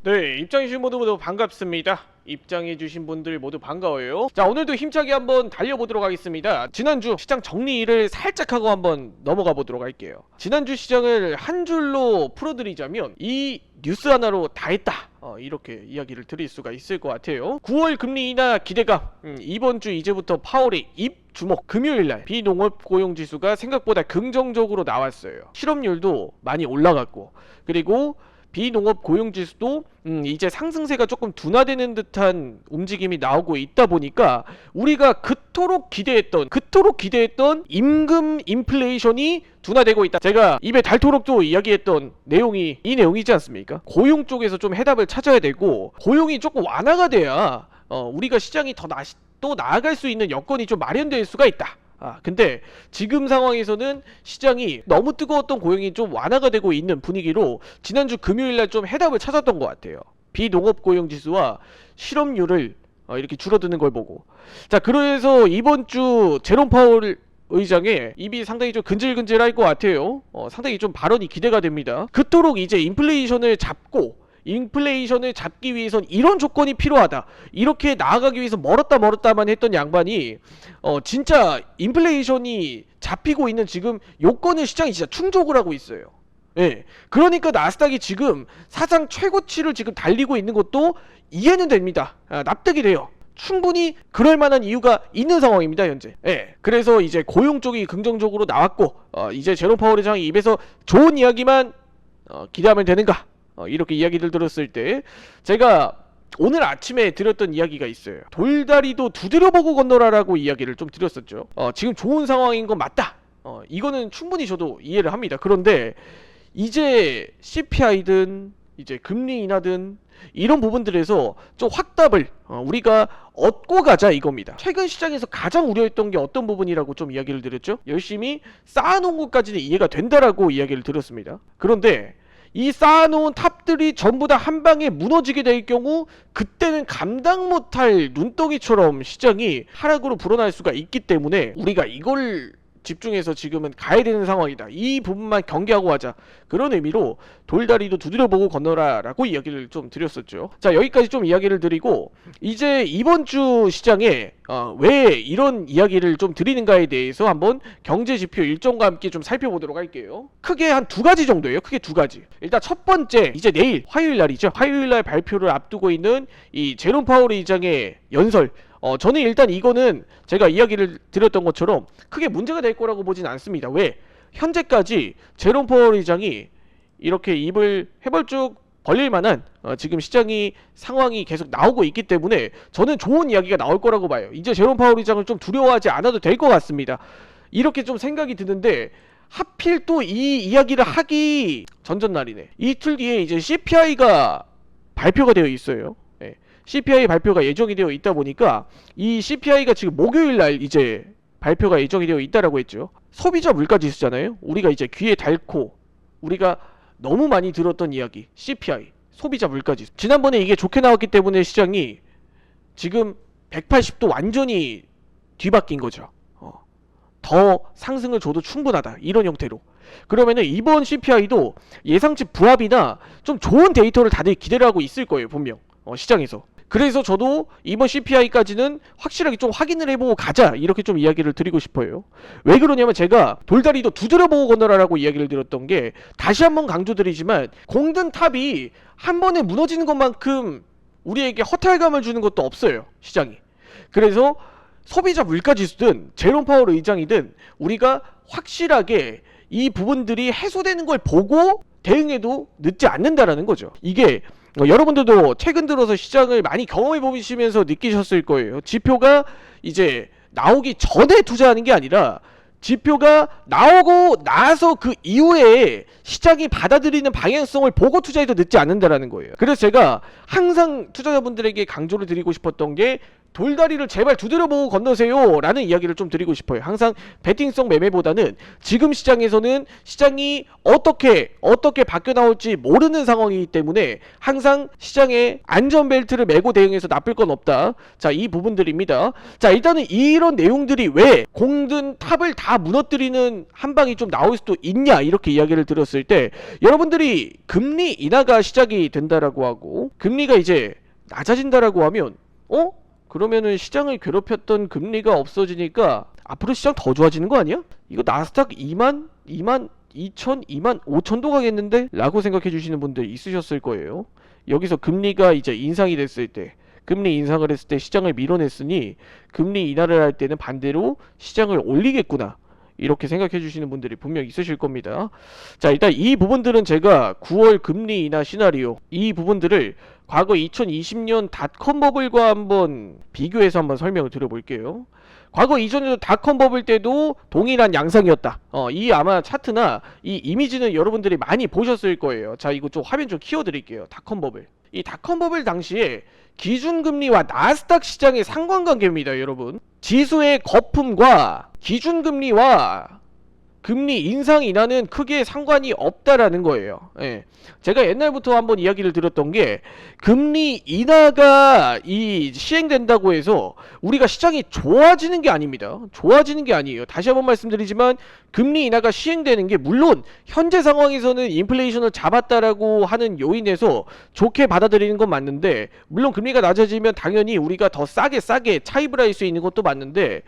네, 입장해주신 모두 모두 반갑습니다. 입장해주신 분들 모두 반가워요. 자, 오늘도 힘차게 한번 달려보도록 하겠습니다. 지난주 시장 정리를 살짝 하고 한번 넘어가 보도록 할게요. 지난주 시장을 한 줄로 풀어드리자면 이 뉴스 하나로 다 했다, 이렇게 이야기를 드릴 수가 있을 것 같아요. 9월 금리 인하 기대감, 이번 주 이제부터 파월의 입 주목. 금요일날 비농업 고용지수가 생각보다 긍정적으로 나왔어요. 실업률도 많이 올라갔고, 그리고 비농업 고용지수도 이제 상승세가 조금 둔화되는 듯한 움직임이 나오고 있다 보니까 우리가 그토록 기대했던 임금 인플레이션이 둔화되고 있다. 제가 입에 닳도록도 이야기했던 내용이 이 내용이지 않습니까? 고용 쪽에서 좀 해답을 찾아야 되고, 고용이 조금 완화가 돼야 우리가 시장이 또 나아갈 수 있는 여건이 좀 마련될 수가 있다. 근데 지금 상황에서는 시장이 너무 뜨거웠던 고용이 좀 완화가 되고 있는 분위기로 지난주 금요일날 좀 해답을 찾았던 것 같아요. 비농업 고용지수와 실업률을 이렇게 줄어드는 걸 보고, 자, 그래서 이번 주 제롬 파월 의장의 입이 상당히 좀 근질근질할 것 같아요. 상당히 좀 발언이 기대가 됩니다. 그토록 이제 인플레이션을 잡기 위해선 이런 조건이 필요하다, 이렇게 나아가기 위해서 멀었다만 했던 양반이 진짜 인플레이션이 잡히고 있는 지금 요건을 시장이 진짜 충족을 하고 있어요. 예. 그러니까 나스닥이 지금 사상 최고치를 지금 달리고 있는 것도 이해는 됩니다. 납득이 돼요. 충분히 그럴 만한 이유가 있는 상황입니다, 현재. 예. 그래서 이제 고용 쪽이 긍정적으로 나왔고, 이제 제롬 파월 의장이 입에서 좋은 이야기만 기대하면 되는가? 이렇게 이야기를 들었을 때 제가 오늘 아침에 드렸던 이야기가 있어요. 돌다리도 두드려보고 건너라라고 이야기를 좀 드렸었죠. 지금 좋은 상황인 건 맞다. 이거는 충분히 저도 이해를 합니다. 그런데 이제 CPI든 이제 금리 인하든 이런 부분들에서 좀 확답을 우리가 얻고 가자, 이겁니다. 최근 시장에서 가장 우려했던 게 어떤 부분이라고 좀 이야기를 드렸죠. 열심히 쌓아놓은 것까지는 이해가 된다라고 이야기를 드렸습니다. 그런데 이 쌓아놓은 탑들이 전부 다 한방에 무너지게 될 경우, 그때는 감당 못할 눈덩이처럼 시장이 하락으로 불어날 수가 있기 때문에 우리가 이걸 집중해서 지금은 가야 되는 상황이다, 이 부분만 경계하고 하자, 그런 의미로 돌다리도 두드려보고 건너라 라고 이야기를 좀 드렸었죠. 자, 여기까지 좀 이야기를 드리고, 이제 이번 주 시장에 왜 이런 이야기를 좀 드리는가에 대해서 한번 경제지표 일정과 함께 좀 살펴보도록 할게요. 크게 한 두 가지 정도예요. 크게 두 가지. 일단 첫 번째, 이제 내일 화요일 날이죠. 화요일 날 발표를 앞두고 있는 이 제롬 파월 의장의 연설. 저는 일단 이거는 제가 이야기를 드렸던 것처럼 크게 문제가 될 거라고 보진 않습니다. 왜? 현재까지 제롬 파월 의장이 이렇게 입을 해벌쭉 벌릴 만한 지금 시장이 상황이 계속 나오고 있기 때문에 저는 좋은 이야기가 나올 거라고 봐요. 이제 제롬 파월 의장을 좀 두려워하지 않아도 될 것 같습니다. 이렇게 좀 생각이 드는데, 하필 또 이 이야기를 하기 전전날이네. 이틀 뒤에 이제 CPI가 발표가 되어 있어요. CPI 발표가 예정이 되어 있다 보니까 이 CPI가 지금 목요일날 이제 발표가 예정이 되어 있다라고 했죠. 소비자 물가지수잖아요. 우리가 이제 귀에 닳고 우리가 너무 많이 들었던 이야기, CPI, 소비자 물가지수. 지난번에 이게 좋게 나왔기 때문에 시장이 지금 180도 완전히 뒤바뀐 거죠. 더 상승을 줘도 충분하다, 이런 형태로. 그러면은 이번 CPI도 예상치 부합이나 좀 좋은 데이터를 다들 기대를 하고 있을 거예요, 분명. 시장에서. 그래서 저도 이번 CPI까지는 확실하게 좀 확인을 해보고 가자, 이렇게 좀 이야기를 드리고 싶어요. 왜 그러냐면 제가 돌다리도 두드려보고 건너라라고 이야기를 드렸던 게, 다시 한번 강조드리지만 공든 탑이 한 번에 무너지는 것만큼 우리에게 허탈감을 주는 것도 없어요, 시장이. 그래서 소비자 물가지수든 제롬 파월 의장이든 우리가 확실하게 이 부분들이 해소되는 걸 보고 대응해도 늦지 않는다라는 거죠. 이게 여러분들도 최근 들어서 시장을 많이 경험해 보시면서 느끼셨을 거예요. 지표가 이제 나오기 전에 투자하는 게 아니라 지표가 나오고 나서 그 이후에 시장이 받아들이는 방향성을 보고 투자해도 늦지 않는다라는 거예요. 그래서 제가 항상 투자자분들에게 강조를 드리고 싶었던 게, 돌다리를 제발 두드려보고 건너세요 라는 이야기를 좀 드리고 싶어요. 항상 베팅성 매매보다는 지금 시장에서는 시장이 어떻게 바뀌어 나올지 모르는 상황이기 때문에 항상 시장에 안전벨트를 메고 대응해서 나쁠 건 없다. 자, 이 부분들입니다. 자, 일단은 이런 내용들이 왜 공든 탑을 다 무너뜨리는 한방이 좀 나올 수도 있냐 이렇게 이야기를 드렸을 때, 여러분들이 금리 인하가 시작이 된다라고 하고 금리가 이제 낮아진다라고 하면 그러면은 시장을 괴롭혔던 금리가 없어지니까 앞으로 시장 더 좋아지는 거 아니야? 이거 나스닥 2만 2천, 2만 5천도 가겠는데? 라고 생각해 주시는 분들 있으셨을 거예요. 여기서 금리가 이제 인상이 됐을 때, 금리 인상을 했을 때 시장을 밀어냈으니 금리 인하를 할 때는 반대로 시장을 올리겠구나, 이렇게 생각해 주시는 분들이 분명 있으실 겁니다. 자, 일단 이 부분들은 제가 9월 금리 인하 시나리오, 이 부분들을 과거 2020년 닷컴 버블과 한번 비교해서 한번 설명을 드려볼게요. 과거 이전에도 닷컴 버블 때도 동일한 양상이었다. 이 아마 차트나 이 이미지는 여러분들이 많이 보셨을 거예요. 자, 이거 좀 화면 좀 키워드릴게요. 닷컴 버블. 이 닷컴 버블 당시에 기준금리와 나스닥 시장의 상관관계입니다, 여러분. 지수의 거품과 기준금리와 금리 인상 인하는 크게 상관이 없다라는 거예요. 예. 제가 옛날부터 한번 이야기를 드렸던 게, 금리 인하가 시행된다고 해서 우리가 시장이 좋아지는 게 아닙니다. 좋아지는 게 아니에요. 다시 한번 말씀드리지만 금리 인하가 시행되는 게 물론 현재 상황에서는 인플레이션을 잡았다라고 하는 요인에서 좋게 받아들이는 건 맞는데, 물론 금리가 낮아지면 당연히 우리가 더 싸게 차입을 할 수 있는 것도 맞는데,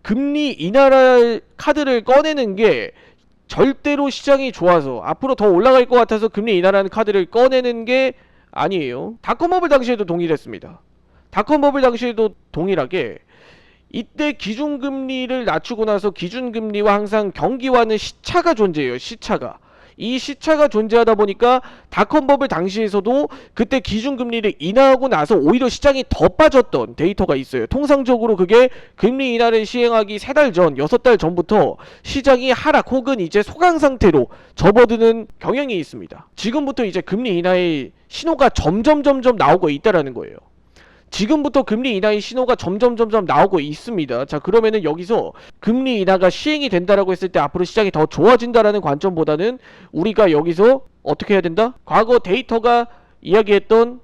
금리 인하 카드를 꺼내는 게 절대로 시장이 좋아서 앞으로 더 올라갈 것 같아서 금리 인하라는 카드를 꺼내는 게 아니에요. 닷컴버블 당시에도 동일했습니다. 닷컴버블 당시에도 동일하게 이때 기준금리를 낮추고 나서 기준금리와 항상 경기와는 시차가 존재해요. 시차가. 이 시차가 존재하다 보니까 닷컴버블 당시에서도 그때 기준금리를 인하하고 나서 오히려 시장이 더 빠졌던 데이터가 있어요. 통상적으로 그게 금리 인하를 시행하기 3달 전, 6달 전부터 시장이 하락 혹은 이제 소강 상태로 접어드는 경향이 있습니다. 지금부터 이제 금리 인하의 신호가 점점 나오고 있다라는 거예요. 지금부터 금리 인하의 신호가 점점 나오고 있습니다. 자, 그러면은 여기서 금리 인하가 시행이 된다라고 했을 때 앞으로 시장이 더 좋아진다라는 관점보다는 우리가 여기서 어떻게 해야 된다? 과거 데이터가 이야기했던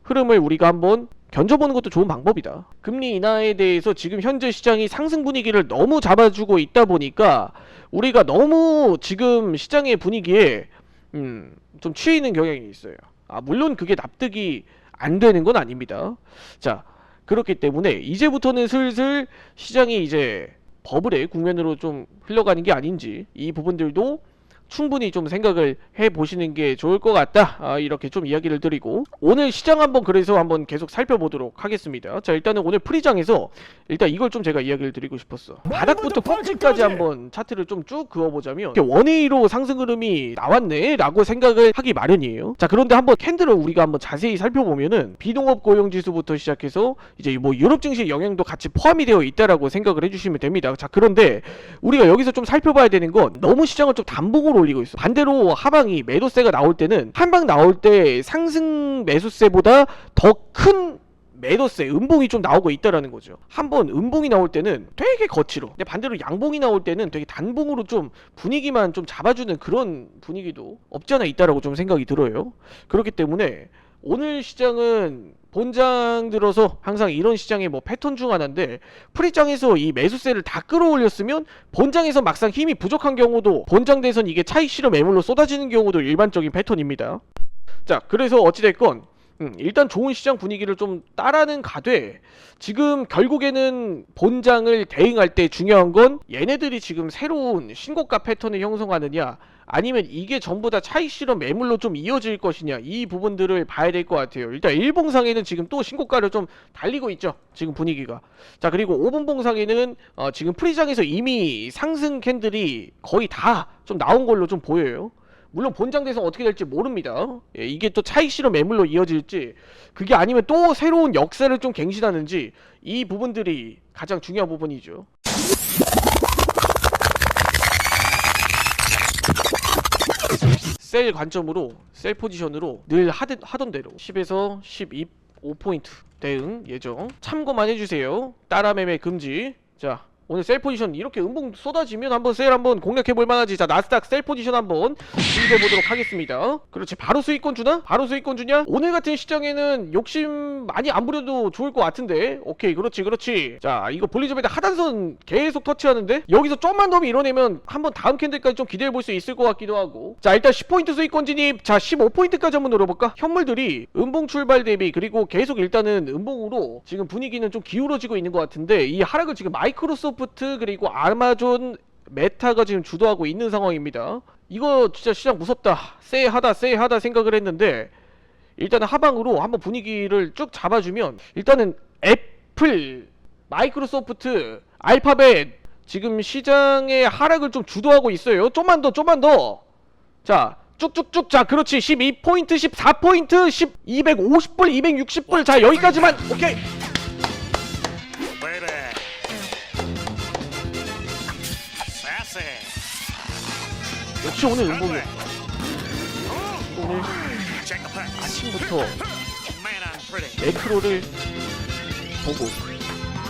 흐름을 우리가 한번 견져보는 것도 좋은 방법이다. 금리 인하에 대해서 지금 현재 시장이 상승 분위기를 너무 잡아주고 있다 보니까 우리가 너무 지금 시장의 분위기에 좀 취해 있는 경향이 있어요. 물론 그게 납득이 안 되는 건 아닙니다. 자, 그렇기 때문에 이제부터는 슬슬 시장이 이제 버블의 국면으로 좀 흘러가는 게 아닌지, 이 부분들도 충분히 좀 생각을 해보시는 게 좋을 것 같다, 이렇게 좀 이야기를 드리고 오늘 시장 그래서 한번 계속 살펴보도록 하겠습니다. 자, 일단은 오늘 프리장에서 일단 이걸 좀 제가 이야기를 드리고 싶었어. 바닥부터 꼭지까지 한번 차트를 좀 쭉 그어보자면 원웨이로 상승 흐름이 나왔네 라고 생각을 하기 마련이에요. 자, 그런데 한번 캔들을 우리가 한번 자세히 살펴보면은 비동업 고용지수부터 시작해서 이제 뭐 유럽 증시 영향도 같이 포함이 되어 있다라고 생각을 해주시면 됩니다. 자, 그런데 우리가 여기서 좀 살펴봐야 되는 건, 너무 시장을 좀 단봉으로 올리고 있어. 반대로 하방이 매도세가 나올 때는 한방 나올 때 상승 매수세보다 더 큰 매도세, 음봉이 좀 나오고 있다라는 거죠. 한번 음봉이 나올 때는 되게 거칠어. 근데 반대로 양봉이 나올 때는 되게 단봉으로 좀 분위기만 좀 잡아주는 그런 분위기도 없지 않아 있다라고 좀 생각이 들어요. 그렇기 때문에 오늘 시장은 본장 들어서 항상 이런 시장의 뭐 패턴 중 하나인데, 프리장에서 이 매수세를 다 끌어올렸으면 본장에서 막상 힘이 부족한 경우도 본장대선 이게 차익 실현 매물로 쏟아지는 경우도 일반적인 패턴입니다. 자, 그래서 어찌됐건 일단 좋은 시장 분위기를 좀 따라는 가되, 지금 결국에는 본장을 대응할 때 중요한 건 얘네들이 지금 새로운 신고가 패턴을 형성하느냐, 아니면 이게 전부 다 차익 실현 매물로 좀 이어질 것이냐, 이 부분들을 봐야 될 것 같아요. 일단 1봉상에는 지금 또 신고가를 좀 달리고 있죠, 지금 분위기가. 자, 그리고 5분봉상에는 지금 프리장에서 이미 상승 캔들이 거의 다 좀 나온 걸로 좀 보여요. 물론 본장대선 어떻게 될지 모릅니다. 예, 이게 또 차익 실현 매물로 이어질지, 그게 아니면 또 새로운 역사를 좀 갱신하는지, 이 부분들이 가장 중요한 부분이죠. 셀 관점으로, 셀 포지션으로 늘 하던 대로 10에서 12 5포인트 대응 예정. 참고만 해주세요. 따라 매매 금지. 자, 오늘 셀 포지션 이렇게 음봉 쏟아지면 한번 세일 한번 공략해볼 만하지. 자, 나스닥 셀 포지션 한번 준비해보도록 하겠습니다. 그렇지, 바로 수익권 주나? 바로 수익권 주냐? 오늘 같은 시장에는 욕심 많이 안 부려도 좋을 것 같은데. 오케이, 그렇지 그렇지. 자, 이거 볼리저베드 하단선 계속 터치하는데 여기서 좀만 더 밀어내면 한번 다음 캔들까지 좀 기대해볼 수 있을 것 같기도 하고. 자, 일단 10포인트 수익권 진입. 자, 15포인트까지 한번 노려볼까? 현물들이 음봉 출발 대비 그리고 계속 일단은 음봉으로 지금 분위기는 좀 기울어지고 있는 것 같은데, 이 하락을 지금 마이크로소프트 그리고 아마존, 메타가 지금 주도하고 있는 상황입니다. 이거 진짜 시장 무섭다, 쎄하다 생각을 했는데, 일단은 하방으로 한번 분위기를 쭉 잡아주면, 일단은 애플, 마이크로소프트, 알파벳 지금 시장의 하락을 좀 주도하고 있어요. 좀만 더. 자, 쭉쭉쭉. 자, 그렇지. 12포인트, 14포인트, 250불, 260불. 자, 여기까지만. 오케이. 역시 오늘 음봉이야. 오늘 아침부터 매크로를 보고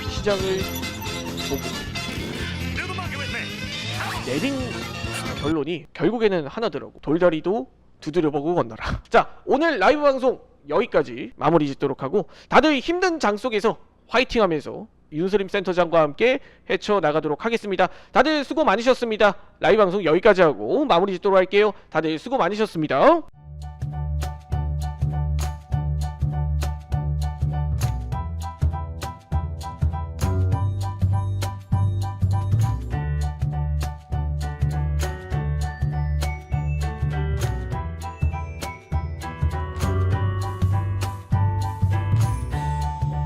시장을 보고 내린 결론이 결국에는 하나더라고. 돌다리도 두드려보고 건너라. 자, 오늘 라이브 방송 여기까지 마무리 짓도록 하고, 다들 힘든 장 속에서 화이팅 하면서 윤스림 센터장과 함께 헤쳐나가도록 하겠습니다. 다들 수고 많으셨습니다. 라이브 방송 여기까지 하고 마무리 짓도록 할게요. 다들 수고 많으셨습니다.